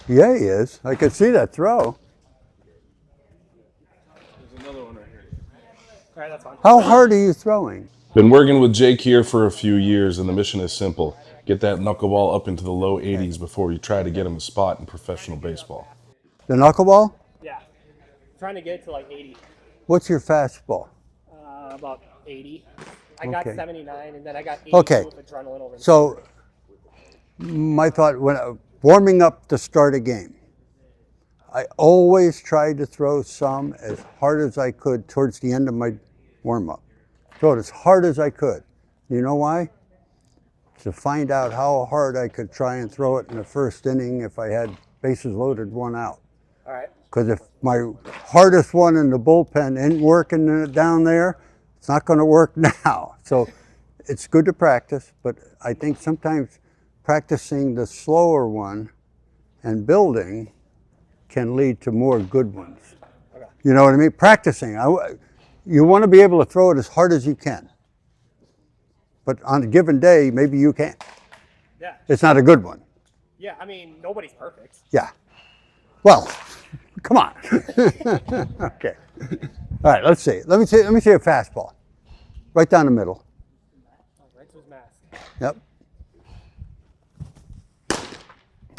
Yeah, he is. I could see that throw. There's another one right here. All right, that's fine. How hard are you throwing? Been working with Jake here for a few years, and the mission is simple. Get that knuckleball up into the low 80s before you try to get him a spot in professional baseball. The knuckleball? Yeah. I'm trying to get it to like 80. What's your fastball? About 80. I got Okay. 79, and then I got 80 Okay. with adrenaline over. So, my thought, when warming up to start a game, I always tried to throw some as hard as I could towards the end of my warm-up. Throw it as hard as I could. You know why? To find out how hard I could try and throw it in the first inning if I had bases loaded, one out. All right. Because if my hardest one in the bullpen ain't working down there, it's not going to work now. So it's good to practice, but I think sometimes practicing the slower one and building can lead to more good ones. Okay. You know what I mean? Practicing. You want to be able to throw it as hard as you can. But on a given day, maybe you can't. Yeah. It's not a good one. Yeah, I mean, nobody's perfect. Yeah. Well, come on. Okay. All right, let's see. Let me see a fastball. Right down the middle. Oh, right to his mask. Yep.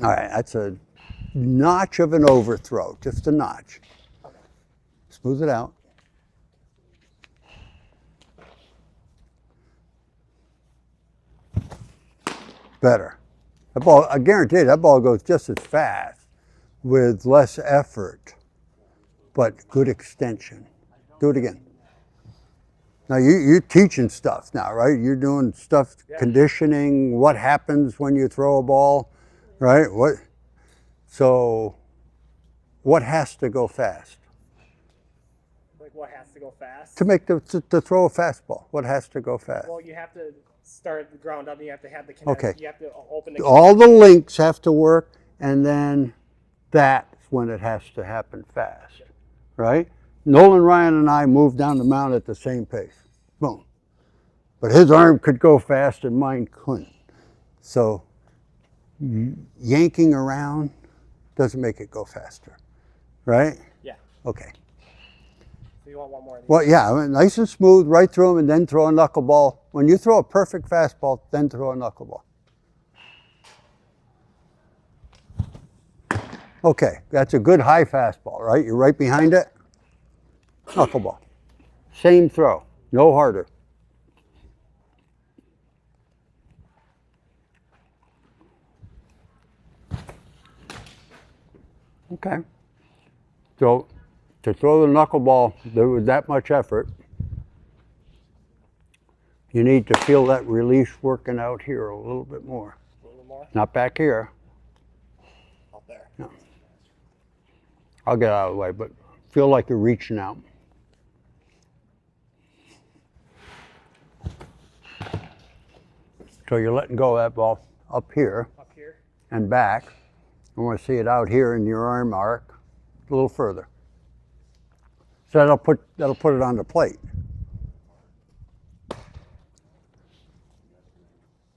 All right, that's a notch of an overthrow, just a notch. Okay. Smooth it out. Better. That ball, I guarantee you, that ball goes just as fast with less effort, but good extension. Do it again. Now you're teaching stuff now, right? You're doing stuff, conditioning, what happens when you throw a ball, right? So what has to go fast? Like what has to go fast? To throw a fastball, what has to go fast? Well, you have to start at the ground up. You have to have the connection. Okay. You have to open the. All the links have to work, and then that's when it has to happen fast, right? Nolan Ryan and I moved down the mound at the same pace. Boom. But his arm could go fast and mine couldn't. So yanking around doesn't make it go faster, right? Yeah. Okay. So you want one more of these? Well, yeah, I mean, nice and smooth, right through them, and then throw a knuckleball. When you throw a perfect fastball, then throw a knuckleball. Okay, that's a good high fastball, right? You're right behind it. Knuckleball. Same throw, no harder. Okay. So to throw the knuckleball with that much effort, you need to feel that release working out here a little bit more. A little more? Not back here. Up there. No. I'll get out of the way, but feel like you're reaching out. So you're letting go of that ball up here Up here. and back. I want to see it out here in your arm arc a little further. So that'll put it on the plate.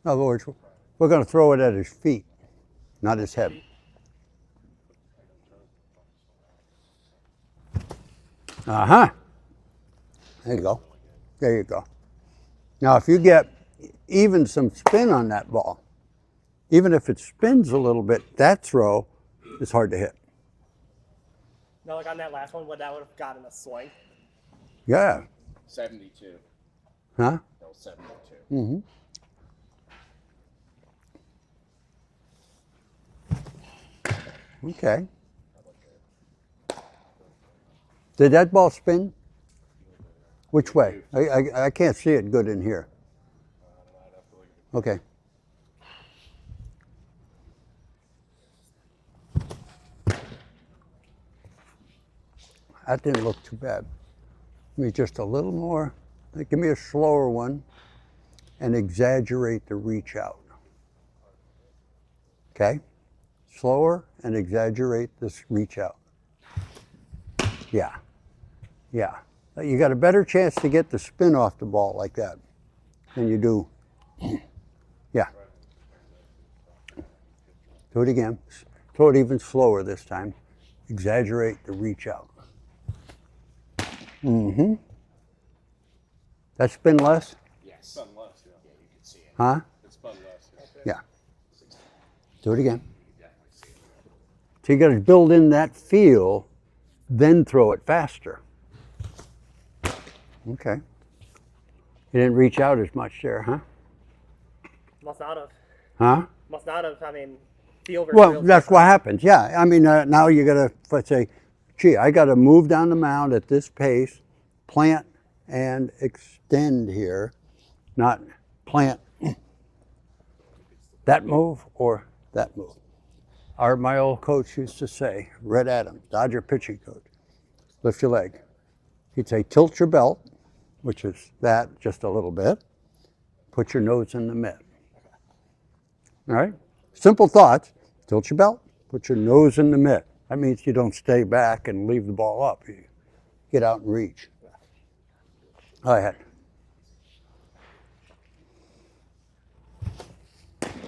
In other words, we're going to throw it at his feet, not his head. Uh-huh. There you go. There you go. Now, if you get even some spin on that ball, even if it spins a little bit, that throw is hard to hit. Now, like on that last one, that would have gotten a swing. Yeah. 72. Huh? That was 72. Mm-hmm. Okay. Did that ball spin? Which way? I can't see it good in here. Okay. That didn't look too bad. Give me just a little more. Give me a slower one and exaggerate the reach out. Okay? Slower and exaggerate this reach out. Yeah. Yeah. You got a better chance to get the spin off the ball like that than you do. Yeah. Do it again. Throw it even slower this time. Exaggerate the reach out. Mm-hmm. That spin less? Yes. Spun less, yeah. Yeah, you can see it. Huh? It spun less. Yeah. Do it again. So you got to build in that feel, then throw it faster. Okay. You didn't reach out as much there, huh? Must not have. Huh? Must not have. I mean, feel versus Well, real that's different. what happens. Yeah. I mean, now you got to, let's say, gee, I got to move down the mound at this pace, plant and extend here, not plant that move or that move. My old coach used to say, Red Adams, Dodger pitching coach, lift your leg. He'd say, tilt your belt, which is that just a little bit. Put your nose in the mitt. All right? Simple thoughts. Tilt your belt, put your nose in the mitt. That means you don't stay back and leave the ball up. You get out and reach. Go ahead.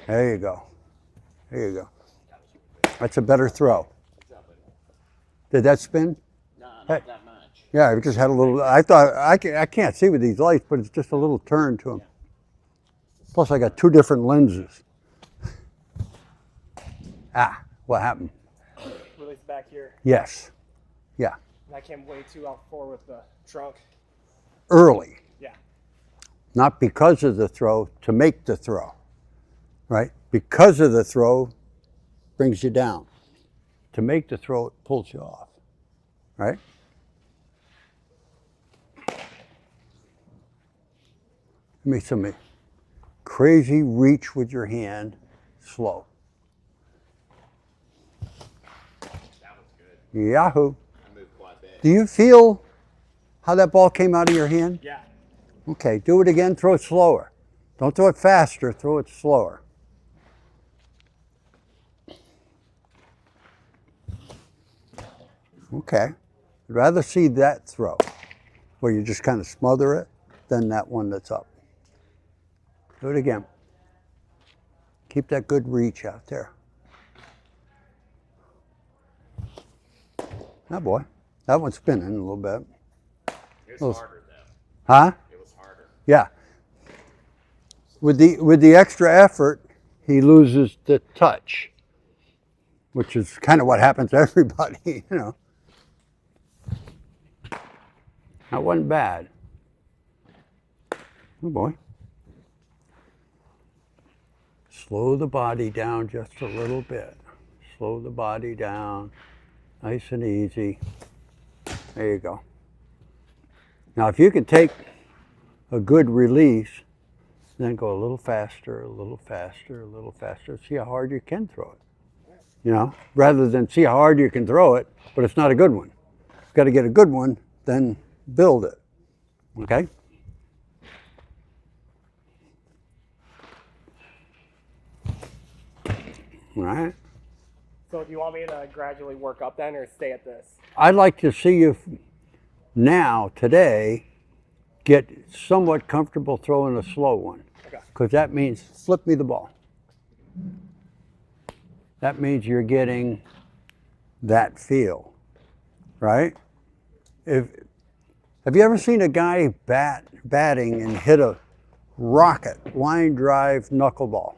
There you go. There you go. That's a better throw. Did that spin? No, not Hey. that much. Yeah, it just had a little. I thought I can't see with these lights, but it's just a little turn to them. Plus, I got two different lenses. What happened? Release back here. Yes. Yeah. And I came way too out forward with the trunk. Early, Yeah. not because of the throw, to make the throw. Right? Because of the throw, brings you down. To make the throw, it pulls you off. Right? Make some crazy reach with your hand, slow. That was good. Yahoo. I moved quite a bit. Do you feel how that ball came out of your hand? Yeah. Okay, do it again, throw it slower. Don't throw it faster, throw it slower. Okay, I'd rather see that throw, where you just kind of smother it, than that one that's up. Do it again. Keep that good reach out there. Oh boy, that one's spinning a little bit. It was harder, though. Huh? It was harder. Yeah. With the extra effort, he loses the touch, which is kind of what happens to everybody, you know. That wasn't bad. Oh boy. Slow the body down just a little bit. Slow the body down, nice and easy. There you go. Now, if you can take a good release, then go a little faster, a little faster, a little faster. See how hard you can throw it. You know, rather than see how hard you can throw it, but it's not a good one. You've got to get a good one, then build it. Okay? All right. So do you want me to gradually work up then or stay at this? I'd like to see you now, today, get somewhat comfortable throwing a slow one. Okay. Because that means flip me the ball. That means you're getting that feel, right? Have you ever seen a guy batting and hit a rocket line drive knuckleball?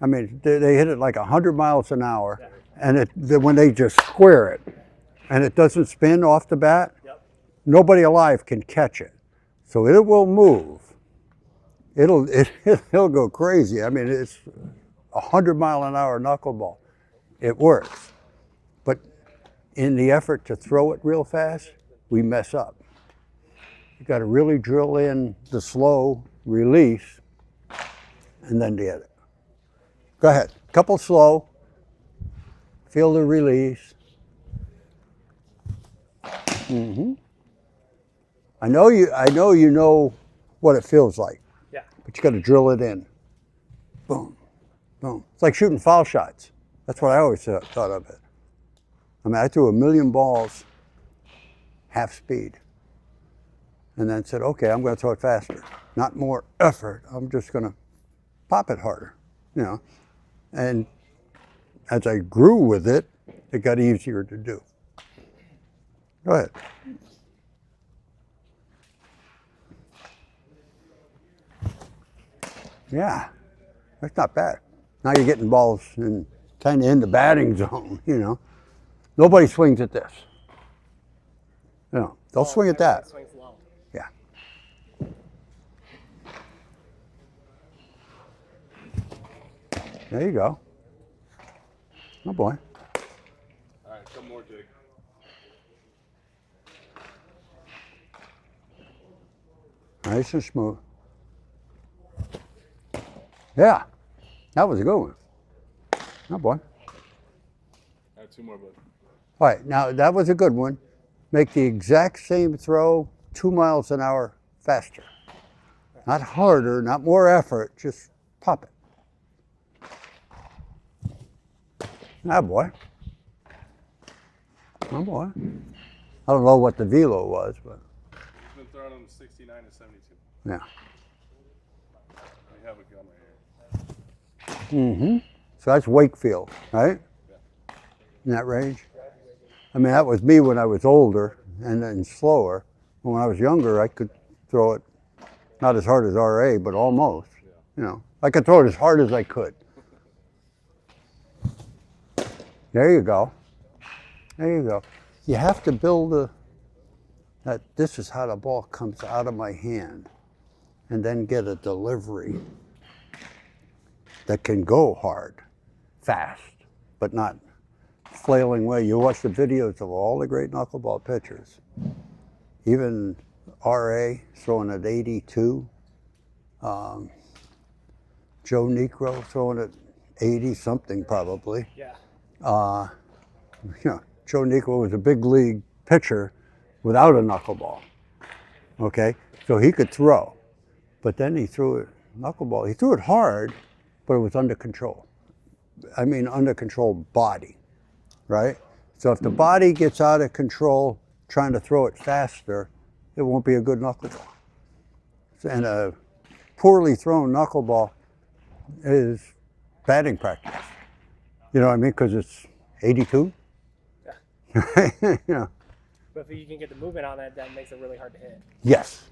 I mean, they hit it like 100 miles an hour, and when they just square it, and it doesn't spin off the bat, Yep. nobody alive can catch it. So it will move. It'll go crazy. I mean, it's 100-mile-an-hour knuckleball. It works. But in the effort to throw it real fast, we mess up. You got to really drill in the slow release and then get it. Go ahead. Couple slow. Feel the release. Mm-hmm. I know you know what it feels like. Yeah. But you got to drill it in. Boom, boom. It's like shooting foul shots. That's what I always thought of it. I mean, I threw 1,000,000 balls, half speed, and then said, okay, I'm going to throw it faster. Not more effort. I'm just going to pop it harder, you know. And as I grew with it, it got easier to do. Go ahead. Yeah, that's not bad. Now you're getting balls in kind of in the batting zone, you know. Nobody swings at this. You know, they'll swing at that. Swings low. Yeah. There you go. Oh boy. All right, come more, Jake. Nice and smooth. Yeah, that was a good one. Oh boy. All right, 2 more, bud. All right, now that was a good one. Make the exact same throw 2 miles an hour faster. Not harder, not more effort, just pop it. Ah, boy. Oh, boy. I don't know what the velo was, but It's been thrown on 69 to 72. yeah. We have a gun right here. So that's Wakefield, right? In that range? I mean, that was me when I was older and then slower. When I was younger, I could throw it not as hard as RA, but almost. You know, I could throw it as hard as I could. There you go. There you go. You have to build that this is how the ball comes out of my hand, and then get a delivery that can go hard, fast, but not flailing away. You watch the videos of all the great knuckleball pitchers, even RA throwing at 82, Joe Niekro throwing at 80 something probably. Yeah. You know, Joe Niekro was a big league pitcher without a knuckleball. Okay, so he could throw, but then he threw it knuckleball. He threw it hard, but it was under control. I mean, under control body, right? So if the body gets out of control, trying to throw it faster, it won't be a good knuckleball. And a poorly thrown knuckleball is batting practice. You know what I mean? Because it's 82. Yeah. Yeah. But if you can get the movement on it, that makes it really hard to hit. Yes.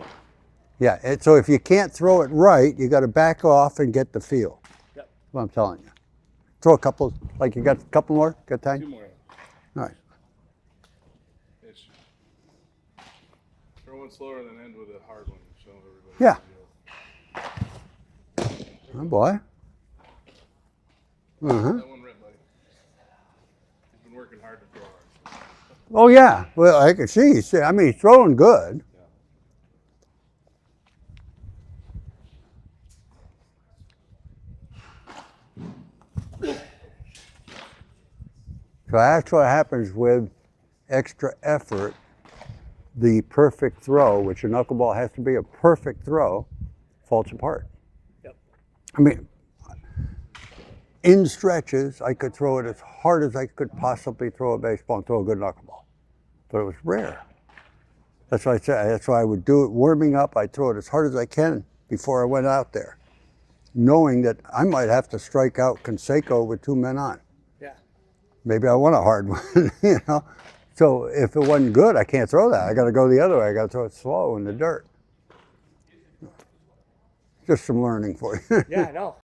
Yeah. And so if you can't throw it right, you got to back off and get the feel. Yep. That's what I'm telling you. Throw a couple, like you got a couple more? Got time? 2 more. All right. Ish. Throw one slower, then end with a hard one. Show everybody. Yeah. the deal. Oh boy. Uh-huh. That one red, buddy. He's been working hard to throw hard. Oh yeah. Well, I can see. I mean, he's throwing good. So that's what happens with extra effort. The perfect throw, which a knuckleball has to be a perfect throw, falls apart. Yep. I mean, in stretches, I could throw it as hard as I could possibly throw a baseball and throw a good knuckleball, but it was rare. That's why I said. That's why I would do it warming up. I'd throw it as hard as I can before I went out there, knowing that I might have to strike out Canseco with 2 men on. Yeah. Maybe I want a hard one, you know. So if it wasn't good, I can't throw that. I got to go the other way. I got to throw it slow in the dirt. Just some learning for you. Yeah, I know.